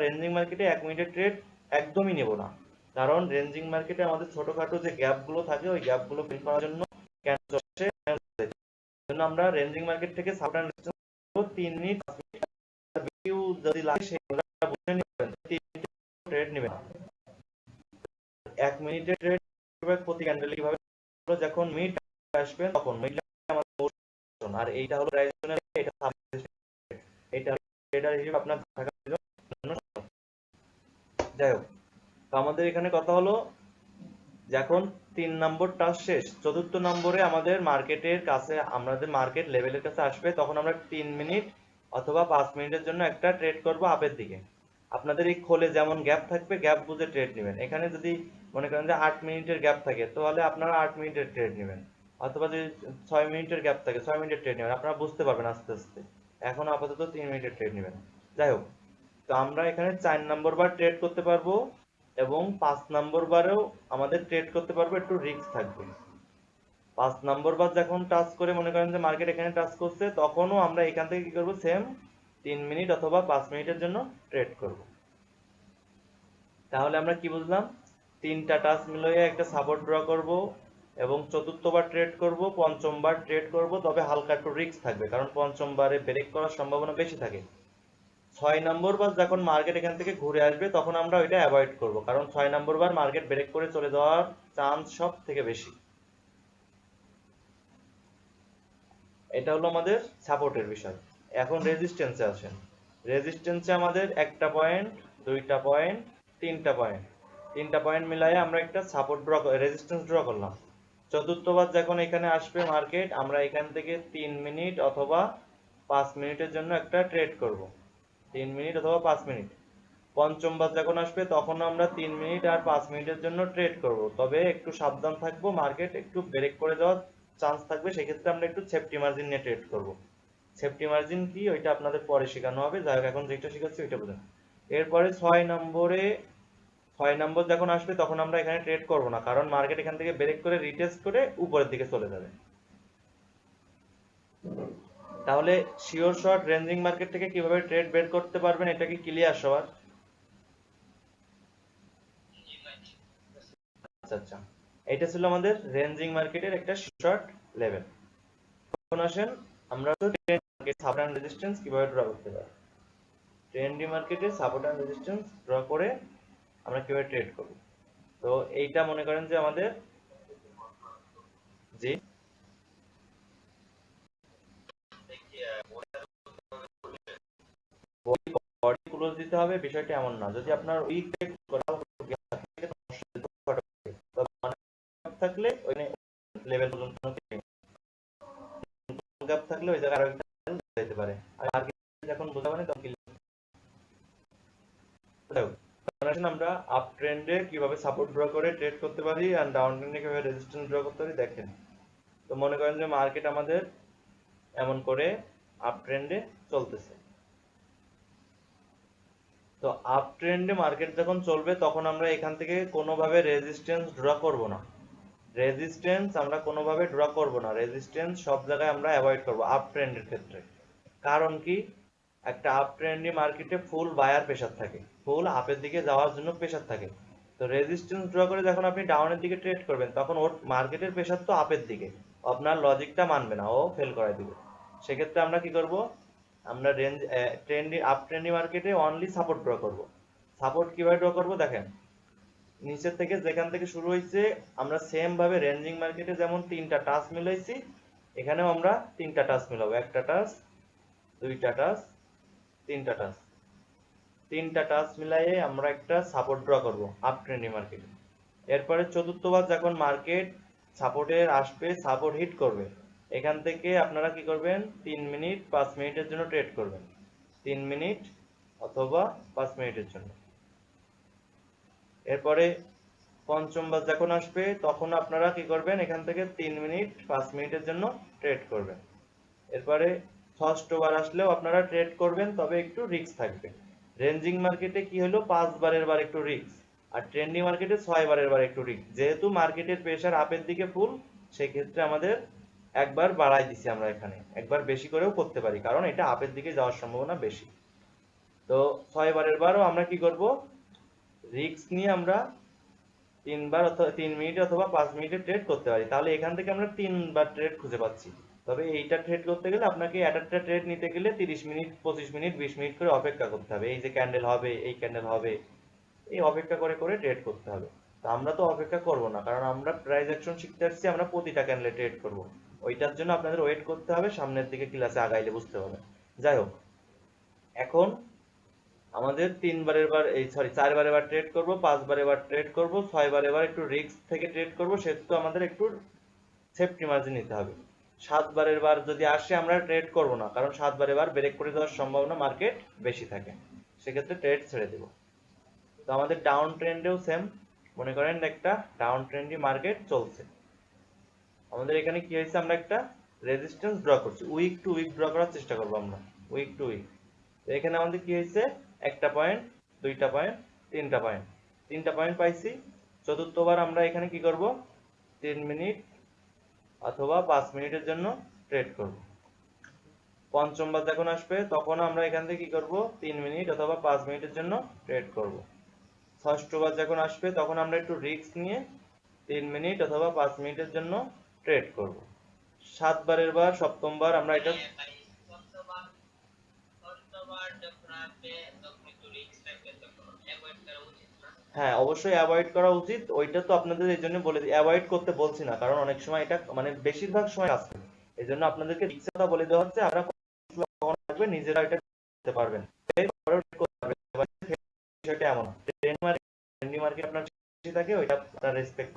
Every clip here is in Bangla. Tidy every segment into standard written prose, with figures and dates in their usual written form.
রেঞ্জিং মার্কেটে 1 মিনিটের ট্রেড একদমই নেব না, কারণ রেঞ্জিং মার্কেটে আমাদের ছোটখাটো যে গ্যাপগুলো থাকে ওই গ্যাপগুলো ফিল করার জন্য আমরা রেঞ্জিং মার্কেট থেকে support and resistance 3 minute 5 minute view যদি লাগে সেগুলো বুঝে নেবেন, 3 মিনিট ট্রেড নেবেন। 1 মিনিটের ট্রেড প্রতি ক্যান্ডেল কিভাবে, যখন মিড আসবে তখন মিড আমাদের, আর এইটা হলো প্রাইস জোন, এটা এটা ট্রেডার হিসেবে আপনার থাকার জন্য। যাই হোক, তো আমাদের এখানে কথা হলো যখন 3 নম্বর টাস্ক শেষ, 4র্থ নম্বরে আমাদের মার্কেটের কাছে, আমাদের মার্কেট লেভেলের কাছে আসবে, তখন আমরা 3 মিনিট অথবা 5 মিনিটের জন্য একটা ট্রেড করব আপের দিকে। আপনাদের এই খোলে যেমন গ্যাপ থাকবে গ্যাপ বুঝে ট্রেড নেবেন। এখানে যদি মনে করেন যে 8 মিনিটের গ্যাপ থাকে তাহলে আপনারা 8 মিনিটের ট্রেড নেবেন, অথবা যদি 6 মিনিটের গ্যাপ থাকে 6 মিনিটের ট্রেড নেবেন, আপনারা বুঝতে পারবেন আস্তে আস্তে। এখন আপাতত 3 মিনিটের ট্রেড নেবেন। যাই হোক, তো আমরা এখানে 4 নম্বর বার ট্রেড করতে পারবো এবং 5 নম্বর বারেও আমাদের ট্রেড করতে পারবো, একটু রিস্ক থাকবে। 5 নম্বর বার যখন টাচ করে মনে করেন যে মার্কেট এখানে টাচ করছে, তখনও আমরা এখান থেকে কি করব, সেম 3 মিনিট অথবা 5 মিনিটের জন্য ট্রেড করব। তাহলে আমরা কি বুঝলাম, 3টা টাচ মিলিয়ে একটা সাপোর্ট ড্র করব এবং 4র্থ বার ট্রেড করব, 5ম বার ট্রেড করব, তবে হালকা একটু রিস্ক থাকবে কারণ 5ম বারে ব্রেক করার সম্ভাবনা বেশি থাকে। 6 নম্বর বার যখন মার্কেট এখান থেকে ঘুরে আসবে তখন আমরা ওইটা অ্যাভয়েড করব, কারণ 6 নম্বর বার মার্কেট ব্রেক করে চলে যাওয়ার চান্স সব থেকে বেশি। এটা হলো আমাদের সাপোর্টের বিষয়। এখন রেজিস্ট্যান্সে আসেন। রেজিস্ট্যান্সে আমাদের একটা পয়েন্ট, দুইটা পয়েন্ট, তিনটা পয়েন্ট, 3টা পয়েন্ট মিলায়ে আমরা একটা সাপোর্ট ড্র, রেজিস্ট্যান্স ড্র করলাম। 4র্থ বার যখন এখানে আসবে মার্কেট, আমরা এখান থেকে 3 মিনিট অথবা 5 মিনিটের জন্য একটা ট্রেড করব, 3 মিনিট অথবা 5 মিনিট। 5ম বার যখন আসবে তখন আমরা 3 মিনিট আর 5 মিনিটের জন্য ট্রেড করব, তবে একটু সাবধান থাকবো, মার্কেট একটু ব্রেক করে যাওয়ার চান্স থাকবে, সেক্ষেত্রে আমরা একটু সেফটি মার্জিন নিয়ে ট্রেড করব। সেফটি মার্জিন কি ওইটা আপনাদের পরে শেখানো হবে, যাই হোক এখন যেটা শেখাচ্ছি ওইটা বুঝুন। এরপরে 6 নম্বর যখন আসবে তখন আমরা এখানে ট্রেড করব না, কারণ মার্কেট এখান থেকে ব্রেক করে রিটেস্ট করে উপরের দিকে চলে যাবে। তাহলে শিওর শর্ট রেঞ্জিং মার্কেট থেকে কিভাবে ট্রেড বের করতে পারবেন, এটা কি ক্লিয়ার সবার? আচ্ছা আচ্ছা, এটা ছিল আমাদের রেঞ্জিং মার্কেটের একটা শর্ট লেভেল। এখন আসেন আমরা তো সাপোর্ট এন্ড রেজিস্ট্যান্স কিভাবে ড্র করতে পারি। ট্রেন্ডি মার্কেটে সাপোর্ট এন্ড রেজিস্ট্যান্স ড্র করে আমরা কিভাবে ট্রেড করব। তো এইটা মনে করেন যে আমাদের, জি, বডি ক্লোজ দিতে হবে বিষয়টা এমন না, যদি আপনার উইক থাকলে ওই লেভেল পর্যন্ত গ্যাপ থাকলে ওই জায়গায় আরো একটা যেতে পারে। আর মার্কেট যখন বোঝা মানে তখন আমরা আপ ট্রেন্ডে কিভাবে সাপোর্ট ড্র করে ট্রেড করতে পারি আর ডাউন ট্রেন্ডে কিভাবে রেজিস্ট্যান্স ড্র করতে পারি দেখেন। তো মনে করেন যে মার্কেট আমাদের এমন করে আপ ট্রেন্ডে চলতেছে, তো আপ ট্রেন্ডে মার্কেট যখন চলবে তখন আমরা এখান থেকে কোনোভাবে রেজিস্ট্যান্স ড্র করব না। রেজিস্ট্যান্স আমরা কোনোভাবে ড্র করব না, রেজিস্ট্যান্স সব জায়গায় আমরা অ্যাভয়েড করব আপ ট্রেন্ডের ক্ষেত্রে। কারণ কি, একটা আপ ট্রেন্ডি মার্কেটে ফুল বায়ার প্রেসার থাকে, ফুল আপের দিকে যাওয়ার জন্য প্রেসার থাকে। তো রেজিস্ট্যান্স ড্র করে যখন আপনি ডাউনের দিকে ট্রেড করবেন তখন ওর মার্কেটের প্রেসার তো আপের দিকে, আপনার লজিকটা মানবে না, ও ফেল করায় দিবে। সেক্ষেত্রে আমরা কি করব, আমরা রেঞ্জ ট্রেন্ডি আপ ট্রেন্ডি মার্কেটে অনলি সাপোর্ট ড্র করব। সাপোর্ট কিভাবে ড্র করব দেখেন, নিচের থেকে যেখান থেকে শুরু হয়েছে আমরা সেম ভাবে রেঞ্জিং মার্কেটে যেমন 3টা টাচ মিলাইছি, এখানেও আমরা 3টা টাচ মিলাবো, একটা টাচ, দুইটা টাচ, 3টা টাচ। 3টা টাচ মিলাইয়ে আমরা একটা সাপোর্ট ড্র করব আপ ট্রেন্ডি মার্কেটে। এরপরে 4র্থ বার যখন মার্কেট সাপোর্টের আসবে, সাপোর্ট হিট করবে, এখান থেকে আপনারা কি করবেন, 3 মিনিট 5 মিনিটের জন্য ট্রেড করবেন, 3 মিনিট অথবা 5 মিনিটের জন্য। এরপরে 5ম বার যখন আসবে তখন আপনারা কি করবেন, এখান থেকে 3 মিনিট 5 মিনিটের জন্য ট্রেড করবেন। এরপরে 6ষ্ঠ বার আসলেও আপনারা ট্রেড করবেন, তবে একটু রিস্ক থাকবে। রেঞ্জিং মার্কেটে কি হলো, 5 বারের বার একটু রিস্ক, আর ট্রেন্ডিং মার্কেটে 6 বারের বার একটু রিস্ক। যেহেতু মার্কেটের প্রেসার আপের দিকে ফুল, সেক্ষেত্রে আমাদের একবার বাড়াই দিছি, আমরা এখানে একবার বেশি করেও করতে পারি কারণ এটা আপের দিকে যাওয়ার সম্ভাবনা বেশি। তো 6 বারের বারও আমরা কি করব, রিস্ক নিয়ে আমরা 3 বার অথবা 3 মিনিট অথবা 5 মিনিটের ট্রেড করতে পারি। তাহলে এখান থেকে আমরা 3 বার ট্রেড খুঁজে পাচ্ছি। তবে এইটা ট্রেড করতে গেলে আপনাকে একটা ট্রেড নিতে গেলে 30 মিনিট, 25 মিনিট, 20 মিনিট করে অপেক্ষা করতে হবে। এই যে ক্যান্ডেল হবে, এই ক্যান্ডেল হবে, এই অপেক্ষা করে করে ট্রেড করতে হবে। তো আমরা তো অপেক্ষা করব না, কারণ আমরা প্রাইস অ্যাকশন শিখতে আসছি, আমরা প্রতিটা ক্যান্ডেলে ট্রেড করব। ওইটার জন্য আপনাদের ওয়েট করতে হবে, সামনের দিকে ক্লাসে আগাইলে বুঝতে পারবেন। যাই হোক, এখন আমাদের 3 বারের বার, এই সরি 4 বারের বার ট্রেড করব, 5 বারের বার ট্রেড করব, 6 বারের বার একটু রিস্ক থেকে ট্রেড করব, সেহেতু আমাদের একটু সেফটি মার্জিন নিতে হবে। 7 বারের বার যদি আসে আমরা ট্রেড করব না, কারণ 7 বারের বার ব্রেক করে দেওয়ার সম্ভাবনা মার্কেট বেশি থাকে, সেক্ষেত্রে ট্রেড ছেড়ে দেব। তো আমাদের ডাউন ট্রেন্ডেও সেম, মনে করেন একটা ডাউন ট্রেন্ডি মার্কেট চলছে, আমাদের এখানে কি হয়েছে, আমরা একটা রেজিস্ট্যান্স ড্র করছি, উইক টু উইক ড্র করার চেষ্টা করব আমরা, উইক টু উইক। তো এখানে আমাদের কি হয়েছে, একটা পয়েন্ট, দুইটা পয়েন্ট, তিনটা পয়েন্ট, তিনটা পয়েন্ট পাইছি। চতুর্থবার আমরা এখানে কি করব, 3 মিনিট অথবা 5 মিনিটের জন্য ট্রেড করব। পঞ্চমবার যখন আসবে তখন আমরা এখান থেকে কি করব, 3 মিনিট অথবা 5 মিনিটের জন্য ট্রেড করব। ষষ্ঠবার যখন আসবে তখন আমরা একটু রিস্ক নিয়ে 3 মিনিট অথবা 5 মিনিটের জন্য ট্রেড করব। 7 বারের বার, সপ্তমবার আমরা এটা, হ্যাঁ অবশ্যই অ্যাভয়েড করা উচিত। ওইটা তো আপনাদের এই জন্য বলে অ্যাভয়েড করতে বলছি না, কারণ অনেক সময় এটা মানে বেশিরভাগ সময় আসবে, এই জন্য আপনাদেরকে রিস্কের কথা বলে দেওয়া হচ্ছে। আপনারা কখন আসবে নিজেরা এটা করতে পারবেন, বিষয়টা এমন ট্রেন্ডি মার্কেট আপনার বেশি থাকে, ওইটা আপনার রেসপেক্ট।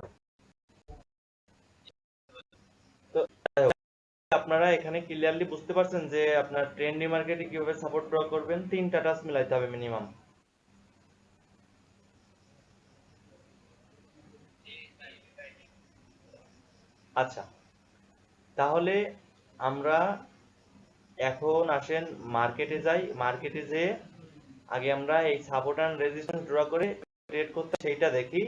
তো আপনারা এখানে ক্লিয়ারলি বুঝতে পারছেন যে আপনার ট্রেন্ডি মার্কেটে কিভাবে সাপোর্ট ড্র করবেন, 3টা টাস্ক মিলাইতে হবে মিনিমাম। আচ্ছা, তাহলে আমরা এখন আসেন মার্কেটে যাই। মার্কেটে যেয়ে আগে আমরা এই সাপোর্ট অ্যান্ড রেজিস্ট্যান্স ড্র করে ট্রেড করতে সেইটা দেখি,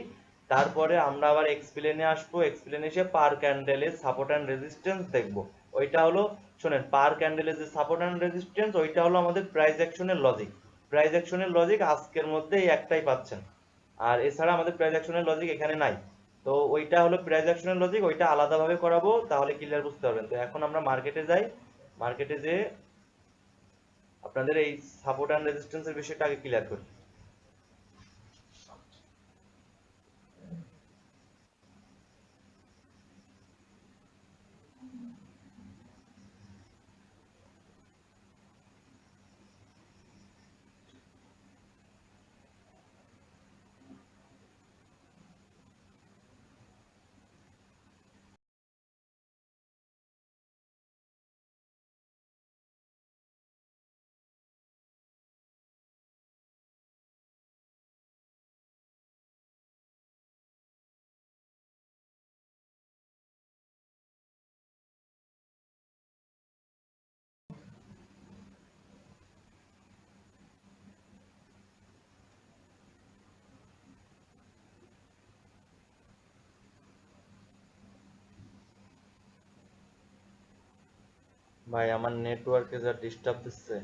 তারপরে আমরা আবার এক্সপ্লেনে আসবো, এক্সপ্লেনে এসে পার ক্যান্ডেলের সাপোর্ট অ্যান্ড রেজিস্ট্যান্স দেখবো। ওইটা হলো, শোনেন, পার ক্যান্ডেলের যে সাপোর্ট অ্যান্ড রেজিস্ট্যান্স ওইটা হলো আমাদের প্রাইস অ্যাকশনের লজিক। প্রাইস অ্যাকশনের লজিক আজকের মধ্যে এই একটাই পাচ্ছেন, আর এছাড়া আমাদের প্রাইস অ্যাকশনের লজিক এখানে নাই। তো ওইটা হলো প্রাইস অ্যাকশনের লজিক, ওইটা আলাদাভাবে করাবো, তাহলে ক্লিয়ার বুঝতে পারবেন। তো এখন আমরা মার্কেটে যাই, মার্কেটে যেয়ে আপনাদের এই সাপোর্ট অ্যান্ড রেজিস্ট্যান্সের বিষয়টা আগে ক্লিয়ার করি। ভাই আমার নেটওয়ার্কে যা ডিস্টার্ব দিচ্ছে,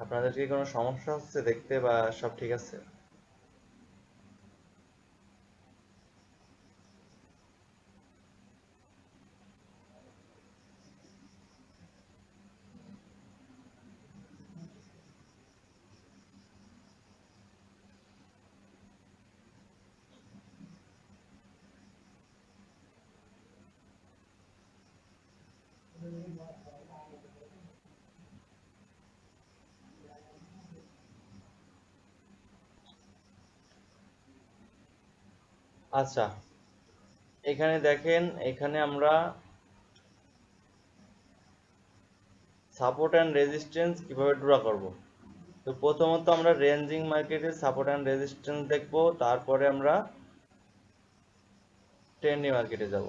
আপনাদের কি কোনো সমস্যা হচ্ছে দেখতে, বা সব ঠিক আছে? আচ্ছা, এখানে দেখেন, এখানে আমরা সাপোর্ট অ্যান্ড রেজিস্ট্যান্স কিভাবে ড্র করব। তো প্রথমত আমরা রেঞ্জিং মার্কেটের সাপোর্ট অ্যান্ড রেজিস্ট্যান্স দেখব, তারপরে আমরা ট্রেন্ডি মার্কেটে যাব।